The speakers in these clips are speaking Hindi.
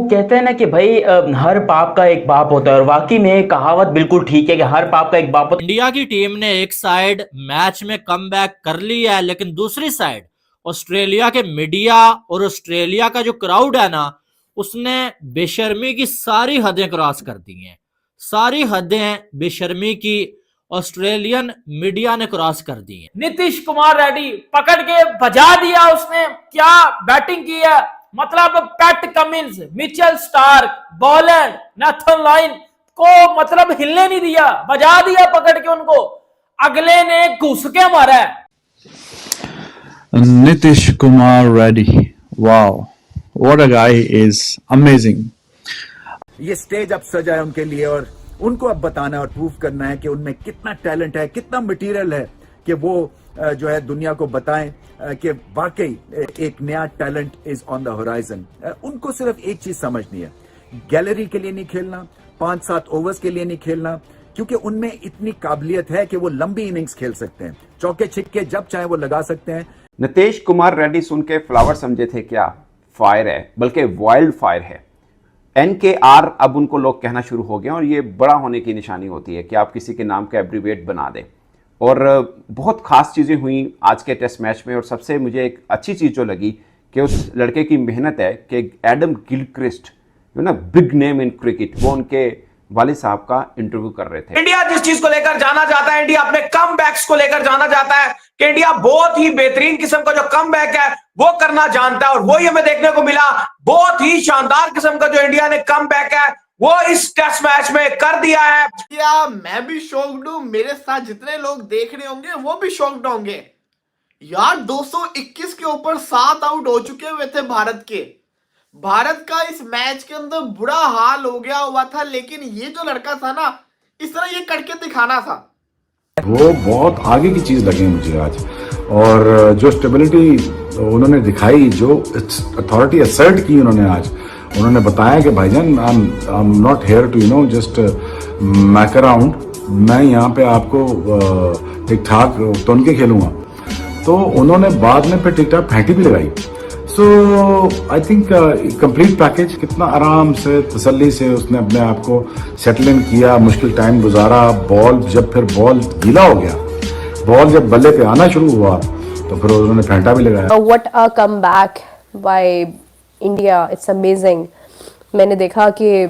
कहते हैं ना कि भाई हर पाप का एक बाप होता है और वाकई में ये कहावत बिल्कुल ठीक है कि हर पाप का एक बाप होता है। इंडिया की टीम ने एक साइड मैच में कमबैक कर लिया है, लेकिन दूसरी साइड ऑस्ट्रेलिया के मीडिया और ऑस्ट्रेलिया का जो क्राउड है ना, उसने बेशर्मी की सारी हदें क्रॉस कर दी हैं। सारी हदें बेशर्मी की ऑस्ट्रेलियन मीडिया ने क्रॉस कर दी हैं। नीतीश कुमार रेड्डी पकड़ के बजा दिया उसने, क्या बैटिंग की है। मतलब PAT Cummins, Mitchell Starc, Boland, Nathan line को मतलब हिलने नहीं दिया, बजा दिया पकड़ के उनको। अगले ने घुस के मारा है। Nitish Kumar Reddy, wow, what a guy, is amazing. ये स्टेज अब सजा है उनके लिए और उनको अब बताना और प्रूव करना है कि उनमें कितना टैलेंट है, कितना मटेरियल है कि वो जो है दुनिया को बताएं कि वाकई एक नया talent is on the horizon. उनको सिर्फ एक चीज समझनी है, गैलरी के लिए नहीं खेलना, 5-7 ओवर्स के लिए नहीं खेलना, क्योंकि उनमें इतनी काबिलियत है कि वो लंबी इनिंग्स खेल सकते हैं, चौके छिक्के जब चाहे वो लगा सकते हैं। नीतीश कुमार रेड्डी सुन के फ्लावर समझे थे क्या? फायर है, बल्कि वाइल्ड फायर है। NKR अब उनको लोग कहना शुरू हो गए और ये बड़ा होने की निशानी होती है कि आप किसी के नाम का एब्रीविएट बना दें। और बहुत ख़ास चीज़ें हुई आज के टेस्ट मैच में और सबसे मुझे एक अच्छी चीज़ जो लगी कि उस लड़के की मेहनत है कि एडम गिलक्रिस्ट जो ना बिग नेम इन क्रिकेट, वो उनके वालिद साहब का इंटरव्यू कर रहे थे। इंडिया जिस चीज को लेकर जाना चाहता है, इंडिया अपने कम बैक्स को लेकर जाना चाहता है कि इंडिया बहुत ही बेहतरीन किस्म का जो कम बैक है वो करना जानता है, और वही हमें देखने को मिला। बहुत ही शानदार किस्म का जो इंडिया ने कम बैक है वो इस टेस्ट मैच में कर दिया है। या मैं भी शॉक्ड हूं, मेरे साथ जितने लोग देख रहे होंगे वो भी शॉक्ड होंगे। यार 221 के ऊपर 7 आउट हो चुके हुए थे भारत के। भारत का इस मैच के अंदर बुरा हाल हो गया हुआ था, लेकिन ये जो लड़का था ना, इस तरह ये करके दिखाना था। वो बहुत आगे की चीज लगी मुझे आज, और जो स्टेबिलिटी उन्होंने दिखाई, जो अथॉरिटी असर्ट की उन्होंने आज, उन्होंने बताया कि भाईजान I am not here to just muck around, मैं यहाँ पे आपको ठीक ठाक तुन के खेलूंगा। तो उन्होंने बाद में फिर ठीक ठाक फेंटी भी लगाई। सो आई थिंक कंप्लीट पैकेज, कितना आराम से तसल्ली से उसने अपने आप को सेटल इन किया, मुश्किल टाइम गुजारा। बॉल जब फिर बॉल गीला हो गया, बॉल जब बल्ले पे आना शुरू हुआ तो फिर उन्होंने फेंटा भी लगाया। What a comeback by India, it's amazing. मैंने देखा कि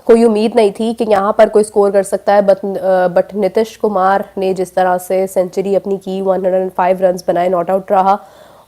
कोई उम्मीद नहीं थी कि यहाँ पर कोई स्कोर कर सकता है, बट नीतीश कुमार ने जिस तरह से सेंचुरी अपनी की, 105 रन्स बनाए, नॉट आउट रहा,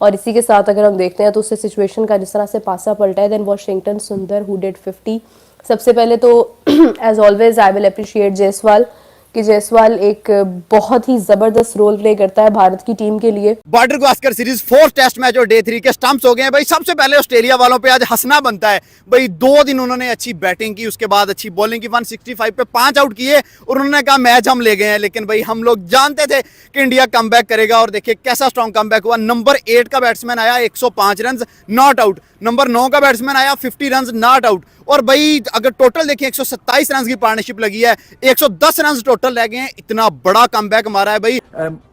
और इसी के साथ अगर हम देखते हैं तो उससे सिचुएशन का जिस तरह से पासा पलटा है। Then Washington Sundar who did 50। सबसे पहले तो as always I will appreciate Jaiswal कि जायसवाल एक बहुत ही जबरदस्त रोल प्ले करता है भारत की टीम के लिए। Border Gavaskar series 4 test match और डे 3 के स्टंप्स हो गए हैं भाई। सबसे पहले ऑस्ट्रेलिया वालों पे आज हंसना बनता है भाई। 2 दिन उन्होंने अच्छी बैटिंग की, उसके बाद अच्छी बॉलिंग की, 165 पे 5 आउट किए और उन्होंने कहा मैच हम ले गए हैं। लेकिन भाई हम लोग जानते थे कि इंडिया कमबैक करेगा, और देखिए कैसा स्ट्रॉन्ग कमबैक हुआ। नंबर 8 का बैट्समैन आया 105 रन नॉट आउट, नंबर 9 का बैट्समैन आया 50 रन नॉट आउट, और भाई अगर टोटल देखें 127 रन की पार्टनरशिप लगी है, 110 रन टोटल रह गए हैं। इतना बड़ा कमबैक मारा है भाई।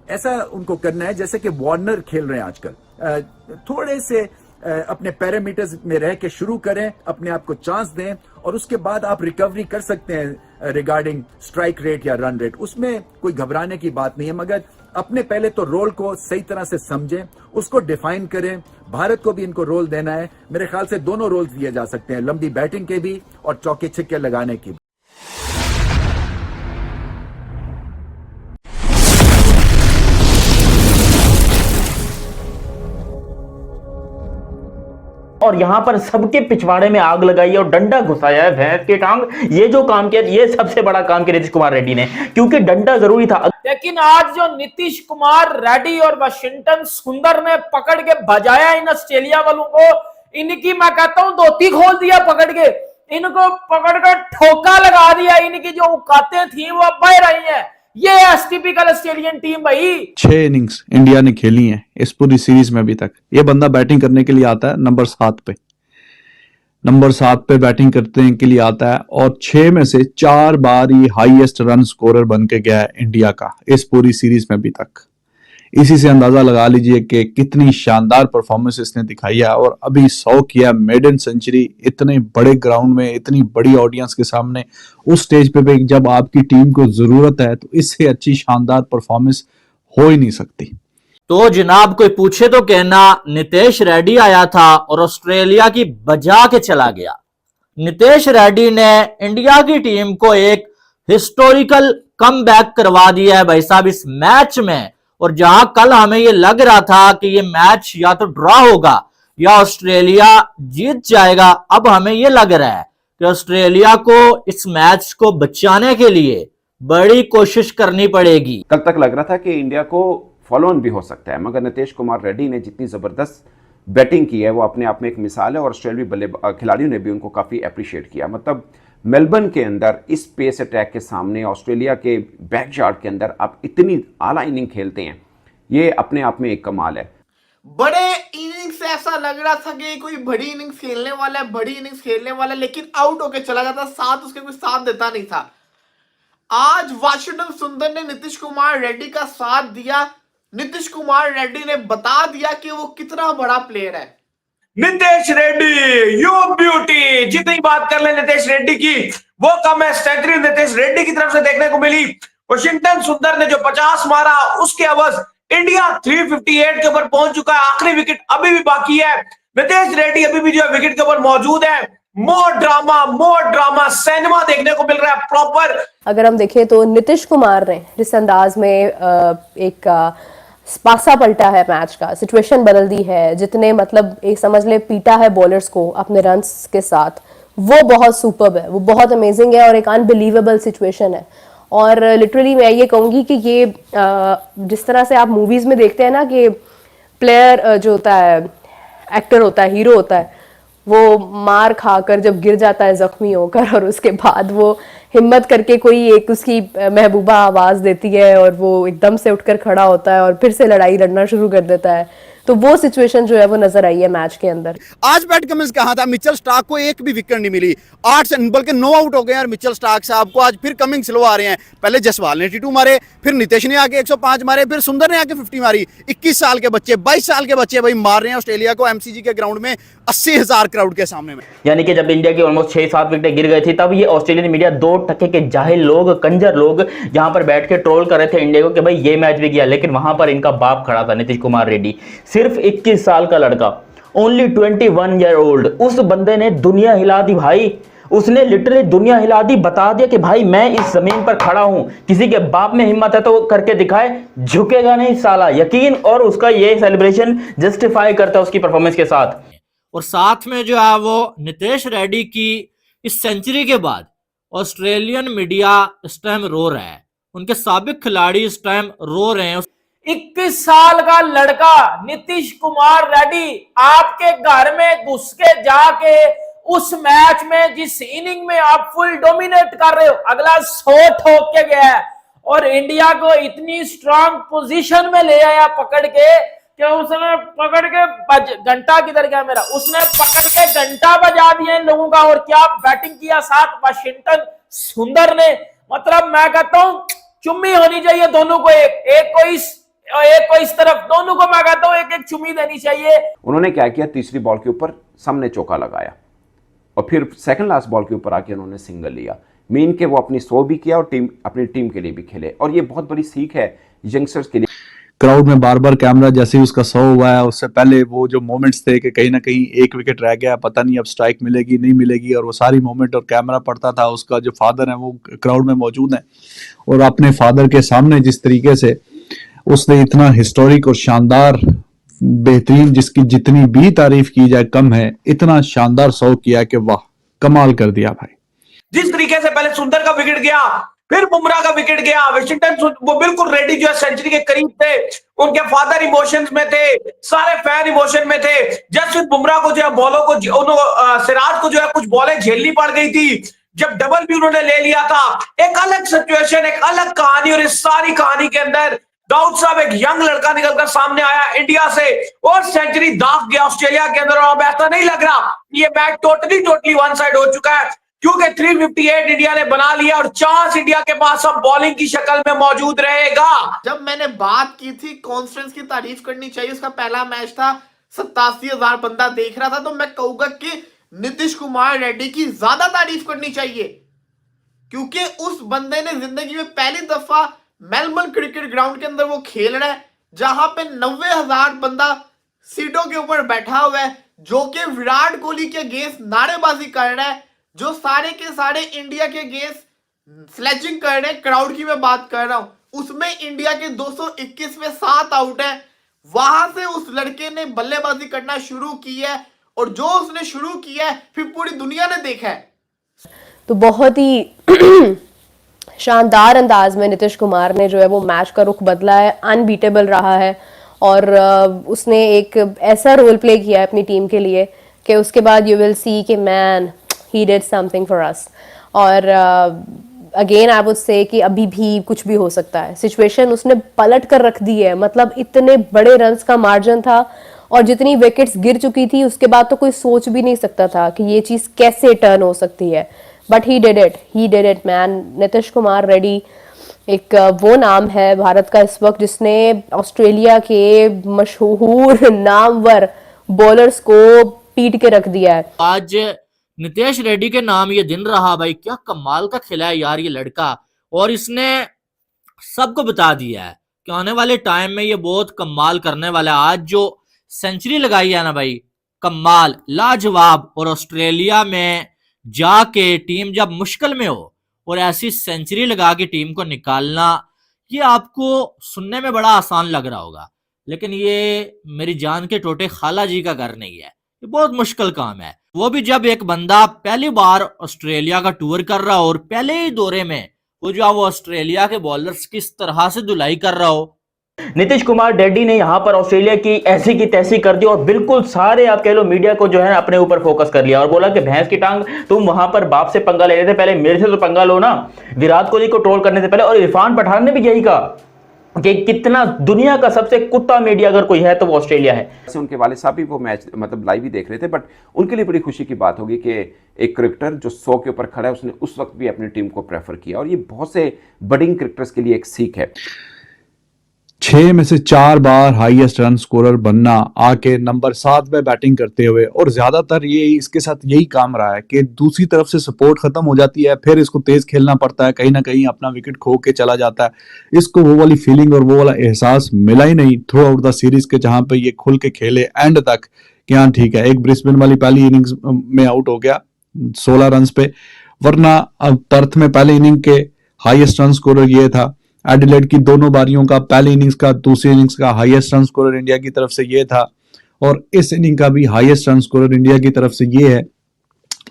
ऐसा उनको करना है जैसे कि वार्नर खेल रहे हैं आजकल। थोड़े से अपने पैरामीटर्स में रह के शुरू करें, अपने आप को चांस दें, और उसके बाद आप रिकवरी कर सकते हैं रिगार्डिंग स्ट्राइक रेट या रन रेट। उसमें कोई घबराने की बात नहीं है, मगर अपने पहले तो रोल को सही तरह से समझें, उसको डिफाइन करें। भारत को भी इनको रोल देना है। मेरे ख्याल से दोनों रोल्स दिए जा सकते हैं, लंबी बैटिंग के भी और चौके छिक्के लगाने की भी। और यहाँ पर सबके पिछवाड़े में आग लगाई और डंडा घुसाया है भैंस के टांग। ये जो काम किया, ये सबसे बड़ा काम किया नीतीश कुमार रेड्डी ने, क्योंकि डंडा जरूरी था। लेकिन आज जो नीतीश कुमार रेड्डी और वाशिंगटन सुंदर ने पकड़ के बजाया इन ऑस्ट्रेलिया वालों को, इनकी मैं कहता हूं धोती खोल दिया पकड़ के, इनको पकड़ कर ठोका लगा दिया। इनकी जो औकातें थी वो बह रही हैं। ये टिपिकल ऑस्ट्रेलियन टीम भाई। 6 इनिंग्स इंडिया ने खेली हैं इस पूरी सीरीज में अभी तक। ये बंदा बैटिंग करने के लिए आता है नंबर 7 पे बैटिंग करने के लिए आता है, और 6 में से 4 बार ही हाईएस्ट रन स्कोरर बन के गया है इंडिया का इस पूरी सीरीज में अभी तक। इसी से अंदाजा लगा लीजिए कि कितनी शानदार परफॉर्मेंस इसने दिखाई है। और अभी 100 किया, मेडन सेंचुरी, इतने बड़े ग्राउंड में, इतनी बड़ी ऑडियंस के सामने, उस स्टेज पे भी जब आपकी टीम को जरूरत है, तो इससे अच्छी शानदार परफॉर्मेंस हो ही नहीं सकती। तो जनाब कोई पूछे तो कहना, नितेश रेड्डी आया था और ऑस्ट्रेलिया की बजा के चला गया। नितेश रेड्डी ने इंडिया की टीम को एक हिस्टोरिकल कमबैक करवा दिया है भाई साहब इस मैच में। और जहां कल हमें ये लग रहा था कि ये मैच या तो ड्रॉ होगा या ऑस्ट्रेलिया जीत जाएगा, अब हमें ये लग रहा है कि ऑस्ट्रेलिया को इस मैच को बचाने के लिए बड़ी कोशिश करनी पड़ेगी। कल तक लग रहा था कि इंडिया को फॉलो ऑन भी हो सकता है, मगर नितेश कुमार रेड्डी ने जितनी ज़बरदस्त बैटिंग की है वो अपने आप में एक मिसाल है और ऑस्ट्रेलियाई खिलाड़ियों ने भी उनको काफ़ी अप्रिशिएट किया। मतलब मेलबर्न के अंदर इस पेस अटैक के सामने ऑस्ट्रेलिया के बैकयार्ड के अंदर आप इतनी आला इनिंग खेलते हैं, ये अपने आप में एक कमाल है। बड़े इनिंग्स से ऐसा लग रहा था कि कोई बड़ी इनिंग्स खेलने वाला है, बड़ी इनिंग्स खेलने वाला है, लेकिन आउट होके चला जाता, साथ उसके कोई साथ देता नहीं था। आज वाशिंगटन सुंदर ने नीतीश कुमार रेड्डी का साथ दिया। नीतीश कुमार रेड्डी ने बता दिया कि वो कितना बड़ा प्लेयर है। नितेश रेड्डी यू ब्यूटी, जितनी बात कर ले नितेश रेड्डी की वो कम है। सेंचुरी नितेश रेड्डी की तरफ से देखने को मिली। वाशिंगटन सुंदर ने जो 50 मारा उसके अवध इंडिया 358 के ऊपर पहुंच चुका है। आखिरी विकेट अभी भी बाकी है। नितेश रेड्डी अभी भी जो है विकेट के ऊपर मौजूद है। मोर ड्रामा सिनेमा देखने को मिल रहा है प्रॉपर। अगर हम देखें तो नीतीश कुमार ने जिस अंदाज में एक पासा पलटा है मैच का, सिचुएशन बदल दी है, जितने मतलब एक समझ ले पीटा है बॉलर्स को अपने रन्स के साथ, वो बहुत सुपर्ब है, वो बहुत अमेजिंग है और एक अनबिलीवेबल सिचुएशन है। और लिटरली मैं ये कहूँगी कि ये जिस तरह से आप मूवीज़ में देखते हैं ना कि प्लेयर जो होता है, एक्टर होता है, हीरो होता है, वो मार खाकर जब गिर जाता है जख्मी होकर और उसके बाद वो हिम्मत करके कोई एक उसकी महबूबा आवाज देती है और वो एकदम से उठकर खड़ा होता है और फिर से लड़ाई लड़ना शुरू कर देता है, तो वो सिचुएशन जो है वो नजर आई है मैच के अंदर। आज बैट कमिंस कहा था, मिचेल स्टार्क को एक भी विकेट नहीं मिली, 8 से बल्कि 9 आउट हो गए और मिचेल स्टार्क साहब को आज फिर कमिंग स्लो आ रहे हैं। पहले जसवाल ने T2 मारे, फिर नितेश ने आके 105 मारे, फिर सुंदर ने आके 50 मारी। 21 साल के बच्चे, 22 साल के बच्चे भाई मार रहे हैं ऑस्ट्रेलिया को MCG के ग्राउंड में 80,000 क्राउड के सामने में। यानी कि जब इंडिया की ऑलमोस्ट 6-7 विकेटें गिर गई थी, तब ये ऑस्ट्रेलियन मीडिया 2 टके के जाहिल लोग, कंजर लोग यहां पर बैठ के ट्रोल कर रहे थे इंडिया को कि भाई ये मैच भी गया। लेकिन वहां पर इनका बाप खड़ा था, नीतीश कुमार रेड्डी, सिर्फ 21 साल का लड़का, ओनली 21 ईयर ओल्ड। उस बंदे ने दुनिया हिला दी भाई, उसने लिटरली दुनिया हिला दी, बता दिया कि भाई मैं इस जमीन पर खड़ा हूं, किसी के बाप में हिम्मत है तो करके दिखाए, झुकेगा नहीं साला, यकीन। और उसका ये सेलिब्रेशन जस्टिफाई करता है उसकी परफॉर्मेंस के साथ। और साथ में जो है वो नितेश रेड्डी की इस सेंचुरी के बाद ऑस्ट्रेलियन मीडिया इस टाइम रो रहा है, उनके साबिक खिलाड़ी इस टाइम रो रहे हैं। 21 साल का लड़का नीतीश कुमार रेड्डी आपके घर में घुस के जाके उस मैच में जिस इनिंग में आप फुल डोमिनेट कर रहे हो, अगला 100 ठोक के गया है और इंडिया को इतनी स्ट्रांग पोजीशन में ले आया पकड़ के कि उसने पकड़ के घंटा किधर गया मेरा, उसने पकड़ के घंटा बजा दिया इन लोगों का। और क्या बैटिंग किया साथ वाशिंगटन सुंदर ने, मतलब मैं कहता हूं चुम्मी होनी चाहिए दोनों को, एक को इस तरफ, दोनों को मैं कहता हूं एक एक चुम्मी देनी चाहिए। उन्होंने क्या किया, तीसरी बॉल के ऊपर सामने चौका लगाया और फिर सेकंड लास्ट बॉल के ऊपर आके उन्होंने सिंगल लिया। मीन के वो अपनी 100 भी किया और अपनी टीम के लिए भी खेले, और ये बहुत बड़ी सीख है यंगस्टर्स के लिए। क्राउड में बार बार कैमरा जैसे ही उसका 100 हुआ है, उससे पहले वो जो मोमेंट्स थे कि कहीं ना कहीं एक विकेट रह गया, पता नहीं अब स्ट्राइक मिलेगी नहीं मिलेगी, और वो सारी मोमेंट और कैमरा पड़ता था। उसका जो फादर है वो क्राउड में मौजूद है और अपने फादर के सामने जिस तरीके से उसने इतना हिस्टोरिक और शानदार बेहतरीन, जिसकी जितनी भी तारीफ की जाए कम है, इतना शानदार 100 किया कि वाह, कमाल कर दिया भाई। जिस तरीके से पहले सुंदर का विकेट गया, फिर बुमराह का विकेट गया, वाशिंगटन वो बिल्कुल रेडी जो है सेंचुरी के करीब थे, उनके फादर इमोशंस में थे, सारे फैन इमोशन में थे। जसप्रीत बुमराह को जो है बॉलों को, सिराज को जो है कुछ बॉलें झेलनी पड़ गई थी, जब डबल भी उन्होंने ले लिया था। एक अलग सिचुएशन, एक अलग कहानी, और इस सारी कहानी के अंदर दाऊद साहब एक यंग लड़का निकलकर सामने आया इंडिया से और सेंचुरी दाग गया ऑस्ट्रेलिया के अंदर। और अब ऐसा नहीं लग रहा, ये मैच टोटली वन साइड हो चुका है। क्योंकि 358 इंडिया ने बना लिया और चांस इंडिया के पास अब बॉलिंग की शक्ल में मौजूद रहेगा। जब मैंने बात की थी कॉन्फ्रेंस की तारीफ करनी चाहिए, उसका पहला मैच था, 87,000 बंदा देख रहा था, तो मैं कहूंगा कि नीतीश कुमार रेड्डी की ज्यादा तारीफ करनी चाहिए, क्योंकि उस बंदे ने जिंदगी में पहली दफा मेलबर्न क्रिकेट ग्राउंड के अंदर वो खेल रहा है, जहां पे 90,000 बंदा सीटों के ऊपर बैठा हुआ है, जो कि विराट कोहली के अगेंस्ट नारेबाजी कर रहा है, जो सारे के सारे इंडिया के अगेंस्ट स्लेजिंग कर रहे हैं। क्राउड की मैं बात कर रहा हूं, उसमें इंडिया के 221 में 7 आउट है। वहां से उस लड़के ने बल्लेबाजी करना शुरू की है, और जो उसने शुरू किया है फिर पूरी दुनिया ने देखा है। तो बहुत ही शानदार अंदाज में नीतीश कुमार ने जो है वो मैच का रुख बदला है, अनबीटेबल रहा है, और उसने एक ऐसा रोल प्ले किया है अपनी टीम के लिए कि उसके बाद यू विल सी कि man he did something for us. और अगेन आई वुड से कि अभी भी कुछ भी हो सकता है, सिचुएशन उसने पलट कर रख दी है। मतलब इतने बड़े रन्स का मार्जिन था और जितनी विकेट्स गिर चुकी थी उसके बाद तो कोई सोच भी नहीं सकता था कि ये चीज़ कैसे टर्न हो सकती है, but he did it man. Nitish Kumar Reddy एक वो नाम है भारत का इस वक्त जिसने ऑस्ट्रेलिया के मशहूर नामवर बॉलर्स को पीट के रख दिया है। आज नितेश रेड्डी के नाम ये दिन रहा भाई, क्या कमाल का खिला है यार ये लड़का, और इसने सबको बता दिया है कि आने वाले टाइम में ये बहुत कमाल करने वाला है। आज जो सेंचुरी लगाई है ना भाई, कमाल, लाजवाब। और ऑस्ट्रेलिया में जाके टीम जब मुश्किल में हो और ऐसी सेंचुरी लगा के टीम को निकालना, ये आपको सुनने में बड़ा आसान लग रहा होगा, लेकिन ये मेरी जान के टोटे खाला जी का घर नहीं है, ये बहुत मुश्किल काम है। वो भी जब एक बंदा पहली बार ऑस्ट्रेलिया का टूर कर रहा हो और पहले ही दौरे में वो जो वो ऑस्ट्रेलिया के बॉलर्स किस तरह से धुलाई कर रहा हो। नीतीश कुमार रेड्डी ने यहां पर ऑस्ट्रेलिया की ऐसी की तैसी कर दी और बिल्कुल सारे आप कह लो मीडिया को जो है अपने ऊपर फोकस कर लिया और बोला कि भैंस की टांग, तुम वहां पर बाप से पंगा ले रहे थे, पहले मेरे से तो पंगा लो ना, विराट कोहली को ट्रोल करने से पहले। और इरफान पठान ने भी यही कहा कि कितना दुनिया का सबसे कुत्ता मीडिया अगर कोई है तो वो ऑस्ट्रेलिया है। उनके वाले साहब भी वो मैच मतलब लाइव ही देख रहे थे, बट उनके लिए बड़ी खुशी की बात होगी कि एक क्रिकेटर जो 100 के ऊपर खड़ा है उसने उस वक्त भी अपनी टीम को प्रेफर किया, और ये बहुत से बडिंग क्रिकेटर्स के लिए एक सीख है। 6 में से 4 बार हाईएस्ट रन स्कोरर बनना, आके नंबर 7 पे बैटिंग करते हुए, और ज्यादातर ये इसके साथ यही काम रहा है कि दूसरी तरफ से सपोर्ट खत्म हो जाती है, फिर इसको तेज खेलना पड़ता है, कहीं ना कहीं अपना विकेट खो के चला जाता है। इसको वो वाली फीलिंग और वो वाला एहसास मिला ही नहीं थ्रू आउट द सीरीज के, जहां पे ये खुल के खेले एंड तक कि हाँ ठीक है। एक ब्रिस्बेन वाली पहली इनिंग्स में आउट हो गया 16 रन पे, वरना पर्थ में पहले इनिंग के हाईएस्ट रन स्कोरर ये था। एडिलेड की दोनों बारियों का, पहली इनिंग्स का, दूसरी इनिंग्स का हाईएस्ट रन स्कोरर इंडिया की तरफ से ये था, और इस इनिंग का भी हाईएस्ट रन स्कोरर इंडिया की तरफ से ये है।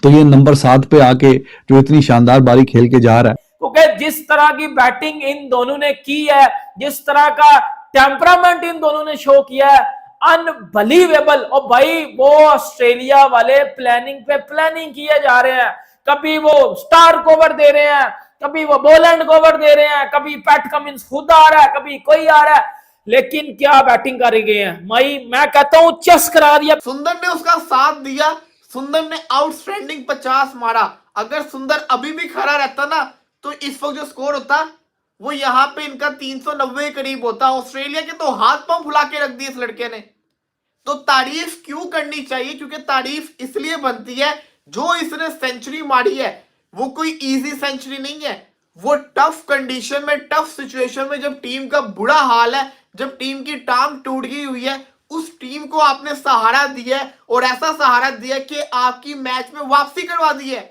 तो ये नंबर 7 पे आके जो इतनी शानदार बारी खेल के जा रहा है, क्योंकि जिस तरह की बैटिंग इन दोनों ने की है, जिस तरह का टेम्परामेंट इन दोनों ने शो किया है, अनबिलीवेबल। और भाई वो ऑस्ट्रेलिया वाले प्लानिंग पे प्लानिंग किए जा रहे हैं, कभी वो स्टार कवर दे रहे हैं, कभी वो बोलैंड कवर दे रहे हैं, कभी पैट कमिंस खुद आ रहा है, कभी कोई आ रहा है, लेकिन क्या बैटिंग कर गए हैं। मैं कहता हूं चस करा दिया। सुंदर ने उसका साथ दिया, सुंदर ने आउटस्टैंडिंग 50 मारा। अगर सुंदर अभी भी खड़ा रहता ना तो इस वक्त जो स्कोर होता वो यहाँ पे इनका 390 के करीब होता। ऑस्ट्रेलिया के तो हाथ पांव फुला के रख दिए इस लड़के ने। तो तारीफ क्यों करनी चाहिए? क्योंकि तारीफ इसलिए बनती है, जो इसने सेंचुरी मारी है वो कोई इजी सेंचुरी नहीं है, वो टफ कंडीशन में, टफ सिचुएशन में, जब टीम का बुरा हाल है, जब टीम की टांग टूट गई हुई है, उस टीम को आपने सहारा दिया है, और ऐसा सहारा दिया कि आपकी मैच में वापसी करवा दी है।